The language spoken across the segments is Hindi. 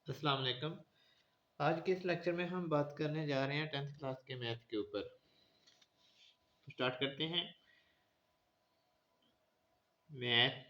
अस्सलाम वालेकुम। आज के इस लेक्चर में हम बात करने जा रहे हैं 10th क्लास के मैथ के ऊपर। तो स्टार्ट करते हैं। Math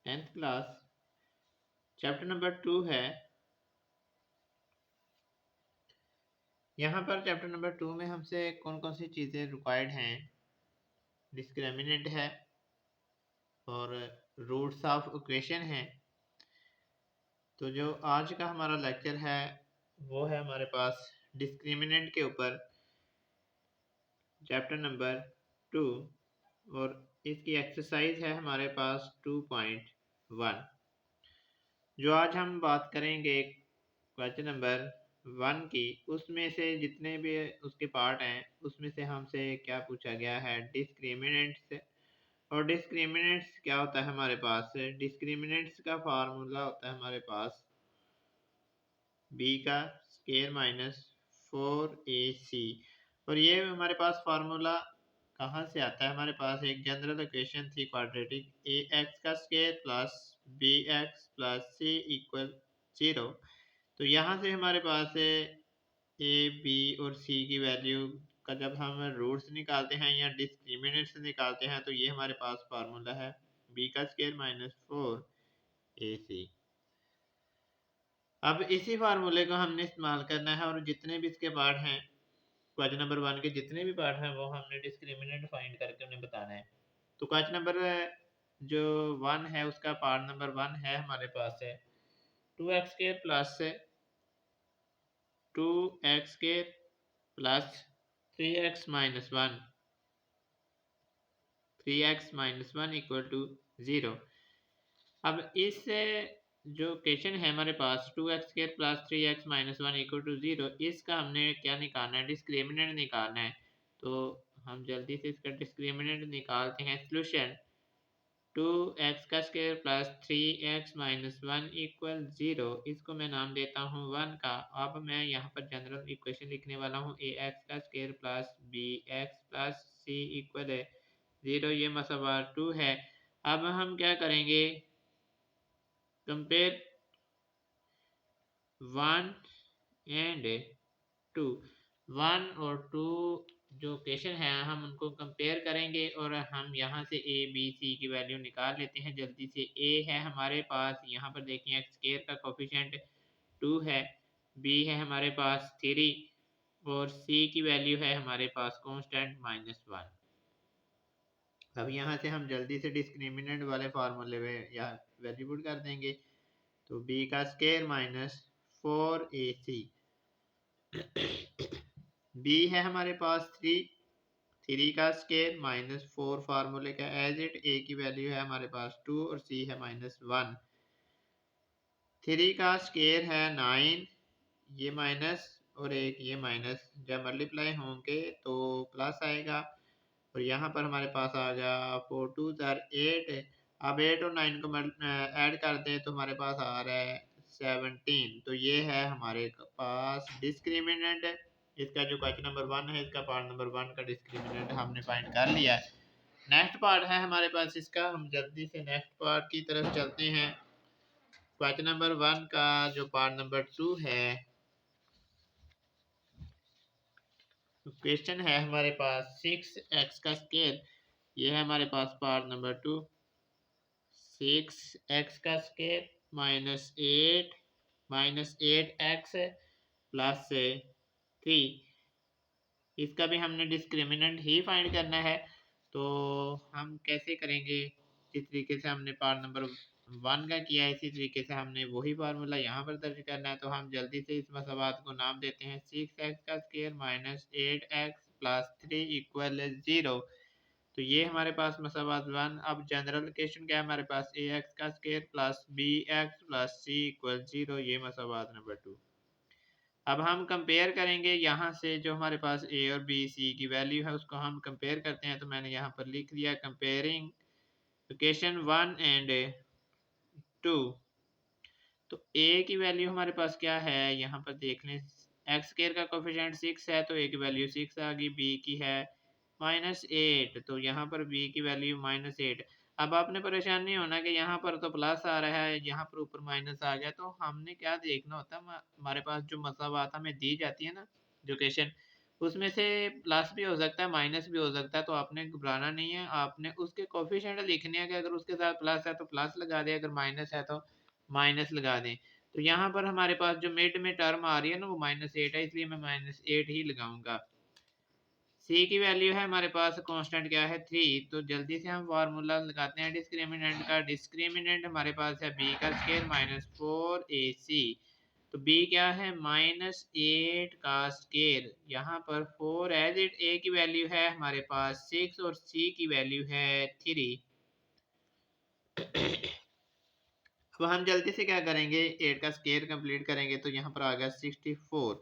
10th class chapter number 2 है। यहाँ पर चैप्टर नंबर 2 में हमसे कौन कौन सी चीज़ें रिक्वायर्ड हैं। डिस्क्रिमिनेंट है और रूट्स ऑफ इक्वेशन है। तो जो आज का हमारा लेक्चर है वो है हमारे पास डिस्क्रिमिनेंट के ऊपर, चैप्टर नंबर 2, और इसकी एक्सरसाइज है हमारे पास 2.1। जो आज हम बात करेंगे क्वेश्चन नंबर 1 की, उसमें से जितने भी उसके पार्ट हैं उसमें से हमसे क्या पूछा गया है, डिस्क्रिमिनेंट्स। और डिस्क्रिमिनेंट्स क्या होता है हमारे पास, डिस्क्रिमिनेंट्स का फार्मूला होता है हमारे पास बी का स्क्वायर माइनस 4ac। और ये हमारे पास फार्मूला कहाँ से आता है, हमारे पास एक जनरल इक्वेशन थी क्वाड्रेटिक, ax का square plus bx plus c equal 0। तो यहाँ से हमारे पास ए बी और सी की वैल्यू का जब हम रूट्स निकालते हैं या डिस्क्रिमिनेंट्स निकालते हैं तो ये हमारे पास फार्मूला है बी का स्क्वायर माइनस 4ac। अब इसी फार्मूले को हमने इस्तेमाल करना है और जितने भी इसके पार्ट हैं, क्वेश्चन नंबर 1 के जितने भी पार्ट हैं वो हमने डिस्क्रिमिनेंट फाइंड करके उन्हें बताना है। तो क्वेश्चन नंबर जो 1 है उसका पार्ट नंबर 1 है हमारे पास है 2x square plus 2x square plus 3x minus 1, 3x minus 1 equal to 0। अब इस जो क्वेश्चन है हमारे पास 2x square plus 3x minus 1 equal to 0, इसका हमने क्या निकालना है, डिस्क्रिमिनेंट निकालना है। तो हम जल्दी से इसका डिस्क्रिमिनेंट निकालते हैं। सोल्यूशन 2x का square plus 3x minus 1 equal 0, इसको मैं नाम देता हूँ 1 का। अब मैं यहाँ पर जनरल इक्वेशन लिखने वाला हूँ ax का square plus bx plus c equal 0, ये मसावार 2 है। अब हम क्या करेंगे, कंपेयर 1 एंड 2, 1 और 2 जो क्वेश्चन है हम उनको कंपेयर करेंगे और हम यहाँ से a b c की वैल्यू निकाल लेते हैं जल्दी से। a है हमारे पास, यहाँ पर देखिए एक्स स्क्वायर का कोफिशिएंट 2 है, b है हमारे पास 3 और c की वैल्यू है हमारे पास कांस्टेंट -1। अब यहाँ से हम जल्दी से डिस्क्रिमिनेंट वाले फार्मूले में या वैल्यू पुट कर देंगे। तो b का स्क्वायर माइनस 4ac, b है हमारे पास 3 का स्क्वायर माइनस 4 फार्मूले का एज इट, a की वैल्यू है हमारे पास 2 और c है -1। 3 का स्क्वायर है 9, ये माइनस और एक ये माइनस, जब मल्टीप्लाई होंगे तो प्लस आएगा। और यहाँ पर हमारे पास आ गया 4 2 8। अब 8 और 9 को ऐड कर दें तो हमारे पास आ रहा है 17। तो ये है हमारे पास डिस्क्रिमिनेंट। इसका जो क्वेश्चन नंबर 1 है इसका पार्ट नंबर 1 का डिस्क्रिमिनेंट हमने फाइंड कर लिया है। नेक्स्ट पार्ट है हमारे पास इसका, हम जल्दी से नेक्स्ट पार्ट की तरफ चलते हैं। क्वेश्चन नंबर 1 का जो पार्ट नंबर 2 है, क्वेश्चन है हमारे पास 6x का स्क्वायर, ये है हमारे पास पार्ट नंबर 2। 6x का स्क्वायर माइनस 8x प्लस 3, इसका भी हमने डिस्क्रिमिनेंट ही फाइंड करना है। तो हम कैसे करेंगे, जिस तरीके से हमने पार्ट नंबर 1 का किया है इसी तरीके से हमने वही फार्मूला यहाँ पर दर्ज करना है। तो हम जल्दी से इस मसावात को नाम देते हैं 6x का square minus 8x plus 3 equal 0। तो ये हमारे पास मसावात 1। अब जनरल क्वेश्चन क्या है हमारे पास, ax का square plus bx plus c equal 0, ये मसावात नंबर 2। अब हम कंपेयर करेंगे यहाँ से जो हमारे पास a और b c की वैल्यू है उसको हम कंपेयर करते हैं। तो मैंने यहाँ पर लिख दिया कंपेयरिंग इक्वेशन 1 एंड 2। तो a की वैल्यू हमारे पास क्या है, यहाँ पर देख लें, एक्स स्क्वायर का कोफिशिएंट 6 है तो a की वैल्यू 6 आ गई, b की है -8 तो यहाँ पर b की वैल्यू -8। अब आपने परेशान नहीं होना कि यहाँ पर तो प्लस आ रहा है, यहाँ पर ऊपर माइनस आ गया। तो हमने क्या देखना होता है, हमारे पास जो मसावात हमें दी जाती है ना जो क्वेश्चन, उसमें से प्लस भी हो सकता है माइनस भी हो सकता है। तो आपने घबराना नहीं है, आपने उसके कोफिशिएंट लिखने हैं कि अगर उसके साथ प्लस है तो प्लस लगा दें, अगर माइनस है तो माइनस लगा दें। तो यहाँ पर हमारे पास जो मिड में टर्म आ रही है ना वो -8 है, इसलिए मैं -8 ही लगाऊंगा। सी की वैल्यू है हमारे पास, कांस्टेंट क्या है 3। तो जल्दी से हम फार्मूला लगाते हैं डिस्क्रिमिनेंट का। डिस्क्रिमिनेंट हमारे पास है b का स्क्वायर -4ac। तो b क्या है -8 का स्क्वायर, यहाँ पर 4 एज इट, a की वैल्यू है हमारे पास 6 और c की वैल्यू है 3। अब हम जल्दी से क्या करेंगे, 8 का स्क्वायर कंप्लीट करेंगे तो यहाँ पर आ गया 64।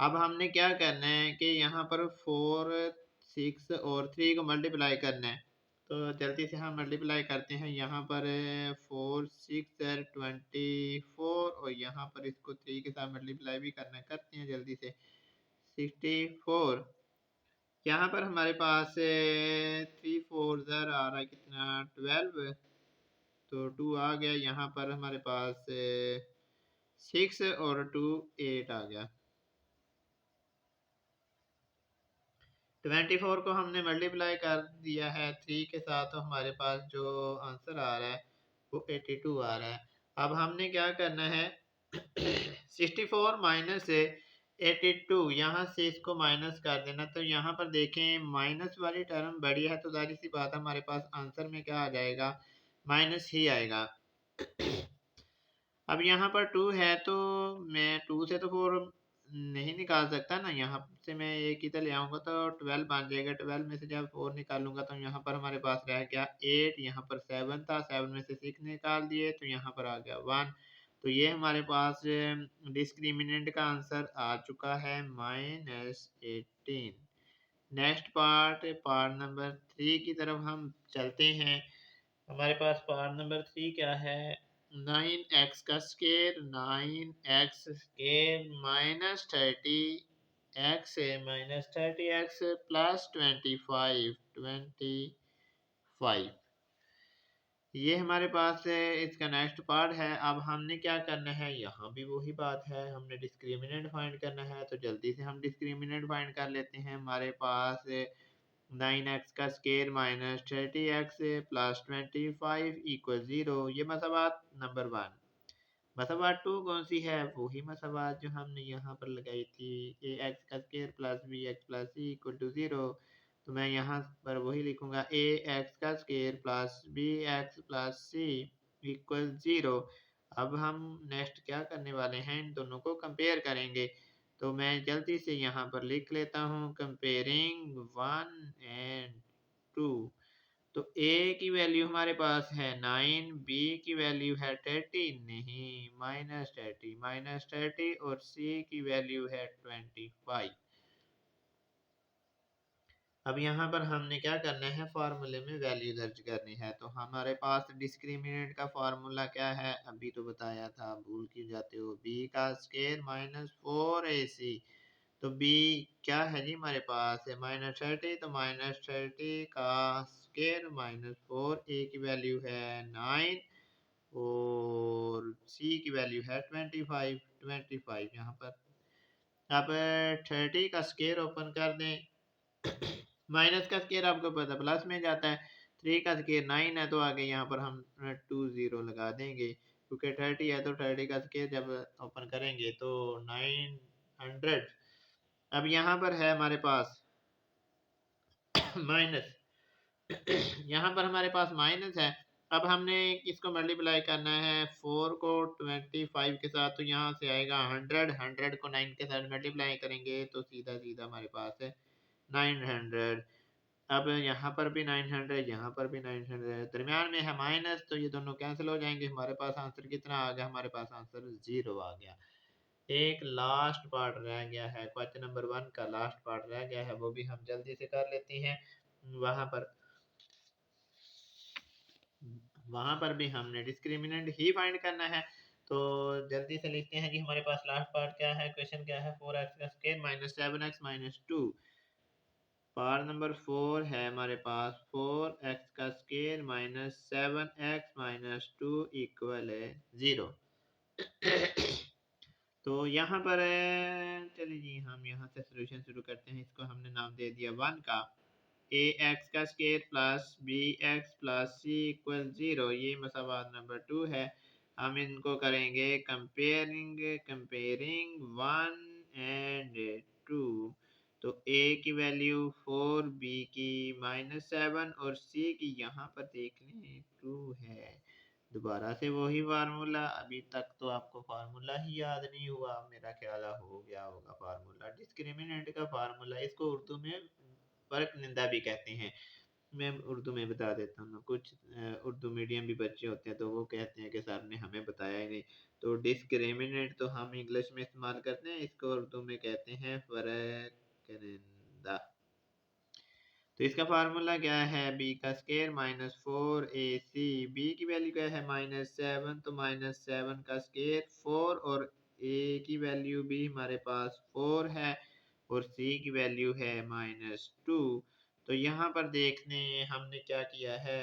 अब हमने क्या करना है कि यहाँ पर 4, 6 और 3 को मल्टीप्लाई करना है। तो जल्दी से हम मल्टीप्लाई करते हैं। यहाँ पर 4 6 24 और यहाँ पर इसको 3 के साथ मल्टीप्लाई भी करना है, करते हैं जल्दी से। 64 यहाँ पर हमारे पास 3 4 ज़र आ रहा है कितना 12, तो 2 आ गया। यहाँ पर हमारे पास 6 और 2 8 आ गया। 24 को हमने मल्टीप्लाई कर दिया है 3 के साथ, तो हमारे पास जो आंसर आ रहा है वो 82 आ रहा है। अब हमने क्या करना है 64 माइनस 82, यहाँ से इसको माइनस कर देना। तो यहाँ पर देखें माइनस वाली टर्म बड़ी है, तो जाहिर सी बात है हमारे पास आंसर में क्या आ जाएगा, माइनस ही आएगा। अब यहाँ पर 2 है तो मैं 2 से तो 4 नहीं निकाल सकता ना, यहाँ से मैं एक इधर ले आऊँगा तो 12 बन जाएगा। 12 में से जब 4 निकालूंगा तो यहाँ पर हमारे पास रह गया 8। यहाँ पर 7 था, 7 में से 6 निकाल दिए तो यहाँ पर आ गया 1। तो ये हमारे पास डिस्क्रिमिनेंट का आंसर आ चुका है -18। नेक्स्ट पार्ट नंबर 3 की तरफ हम चलते हैं। हमारे पास पार्ट नंबर 3 क्या है, 9x का square 9x square -30x plus 25 ये हमारे पास इसका नेक्स्ट पार्ट है। अब हमने क्या करना है, यहाँ भी वही बात है, हमने डिस्क्रिमिनेंट फाइंड करना है। तो जल्दी से हम डिस्क्रिमिनेंट फाइंड कर लेते हैं। हमारे पास 9x का स्क्वायर -30x प्लस 25 इक्वल 0। ये मसावात नंबर 1। मसावात 2 कौन सी है, वही मसावात जो हमने यहाँ पर लगाई थी, ax का square plus bx plus c equal to 0। तो मैं यहाँ पर वही लिखूंगा ax का square plus bx plus c equal 0। अब हम नेक्स्ट क्या करने वाले हैं, इन दोनों को कंपेयर करेंगे। तो मैं जल्दी से यहाँ पर लिख लेता हूँ कंपेयरिंग 1 एंड 2। तो a की वैल्यू हमारे पास है 9, b की वैल्यू है 30 नहीं -30 और c की वैल्यू है 25। अब यहाँ पर हमने क्या करना है, फार्मूले में वैल्यू दर्ज करनी है। तो हमारे पास डिस्क्रिमिनेंट का फार्मूला क्या है, अभी तो बताया था, भूल क्यों जाते हो। b का स्क्वायर -4ac। तो b क्या है जी हमारे पास है -30, तो -30 का स्क्वायर -4, a की वैल्यू है 9 और c की वैल्यू है 25 यहाँ पर। अब 30 का स्क्वायर ओपन कर दें, माइनस का स्क्वायर आपको पता प्लस में जाता है। 3 का स्क्वायर 9 है, तो आगे यहाँ पर हम 20 लगा देंगे, क्योंकि 30 है तो 30 का स्क्वायर जब ओपन करेंगे तो 900। अब यहाँ पर है हमारे पास माइनस, यहाँ पर हमारे पास माइनस है। अब हमने इसको मल्टीप्लाई करना है 4 को 25 के साथ, तो यहाँ से आएगा 100 को 9 के साथ मल्टीप्लाई करेंगे तो सीधा सीधा हमारे पास है 900। अब यहाँ पर भी 900, यहाँ पर भी 900, दरमियान में है माइनस, तो ये दोनों कैंसिल हो जाएंगे। हमारे पास आंसर कितना आ गया, हमारे पास आंसर 0 आ गया। एक लास्ट पार्ट रह गया है, क्वेश्चन नंबर 1 का लास्ट पार्ट रह गया है, वो भी हम जल्दी से कर लेते हैं। वहां पर भी हमने डिस्क्रिमिनेंट ही फाइंड करना है। तो जल्दी से लिखते हैं जी, हमारे पास लास्ट पार्ट क्या है, क्वेश्चन क्या है, 4x का स्क्वायर -7x -2। पार्ट नंबर 4 है हमारे पास 4x का square minus 7x minus 2 equal है 0। तो यहाँ पर चलिए जी हम यहाँ से सोल्यूशन शुरू करते हैं। इसको हमने नाम दे दिया 1 का। ए एक्स का square plus B X plus C equal 0, ये मसावाद नंबर 2 है। हम इनको करेंगे कंपेयरिंग 1 एंड 2। तो ए की वैल्यू 4, बी की -7 और सी की यहाँ पर देख लें 2 है। दोबारा से वही फार्मूला, अभी तक तो आपको फार्मूला ही याद नहीं हुआ, मेरा ख्याल हो गया होगा फार्मूला। डिस्क्रिमिनेंट का फार्मूला, इसको उर्दू में फर्क निंदा भी कहते हैं। मैं उर्दू में बता देता हूँ। कुछ उर्दू मीडियम भी बच्चे होते हैं तो वो कहते हैं कि सर ने हमें बताया ही नहीं। तो डिस्क्रिमिनेंट तो हम इंग्लिश में इस्तेमाल करते हैं, इसको उर्दू में कहते हैं फर्क निंदा। तो इसका फार्मूला क्या है, बी का स्क्वायर -4ac, बी की वैल्यू क्या है -7, तो -7 का स्क्वायर 4 और ए की वैल्यू भी हमारे पास 4 है और सी की वैल्यू है -2। तो यहाँ पर देखने हमने क्या किया है,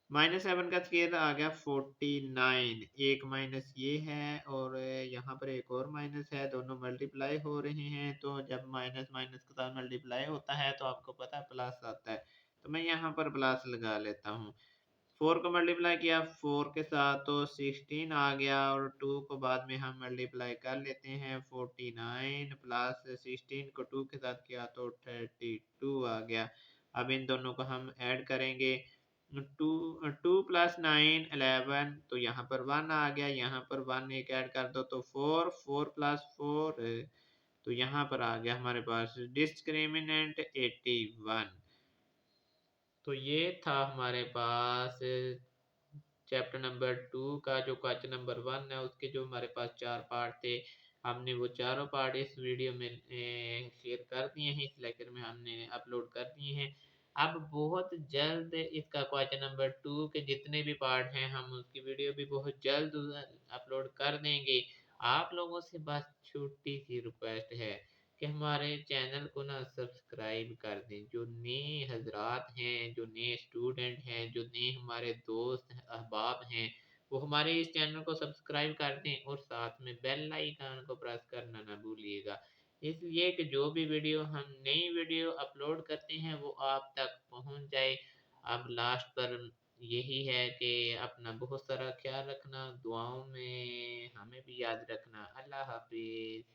-7 का स्क्वायर आ गया 49, एक माइनस ये है और यहाँ पर एक और माइनस है, दोनों मल्टीप्लाई हो रहे हैं। तो जब माइनस माइनस के साथ मल्टीप्लाई होता है तो आपको पता है प्लस आता है, तो मैं यहाँ पर प्लस लगा लेता हूँ। 4 को मल्टीप्लाई किया 4 के साथ तो 16 आ गया और 2 को बाद में हम मल्टीप्लाई कर लेते हैं, 49 प्लस 16 को 2 के साथ किया तो 32 आ गया। अब इन दोनों को हम ऐड करेंगे, 2 प्लस 9 11, तो यहाँ पर 1 आ गया, यहाँ पर 1 एक ऐड कर दो तो 4, 4 प्लस 4, तो यहाँ पर आ गया हमारे पास डिस्क्रिमिनेंट 81। तो ये था हमारे पास चैप्टर नंबर 2 का जो क्वेश्चन नंबर 1 है, उसके जो हमारे पास 4 पार्ट थे, हमने वो चारों पार्ट इस वीडियो में शेयर कर दिए हैं, इस लेक्चर में हमने अपलोड कर दिए हैं। अब बहुत जल्द इसका क्वेश्चन नंबर 2 के जितने भी पार्ट हैं हम उसकी वीडियो भी बहुत जल्द अपलोड कर देंगे। आप लोगों से बस छोटी सी रिक्वेस्ट है कि हमारे चैनल को ना सब्सक्राइब कर दें। जो नए हजरात हैं, जो नए स्टूडेंट हैं, जो नए हमारे दोस्त अहबाब हैं, वो हमारे इस चैनल को सब्सक्राइब कर दें और साथ में बेल आइकन को प्रेस करना ना भूलिएगा, इसलिए कि जो भी वीडियो हम नई वीडियो अपलोड करते हैं वो आप तक पहुंच जाए। अब लास्ट पर यही है कि अपना बहुत सारा ख्याल रखना, दुआओं में हमें भी याद रखना। अल्लाह हाफिज।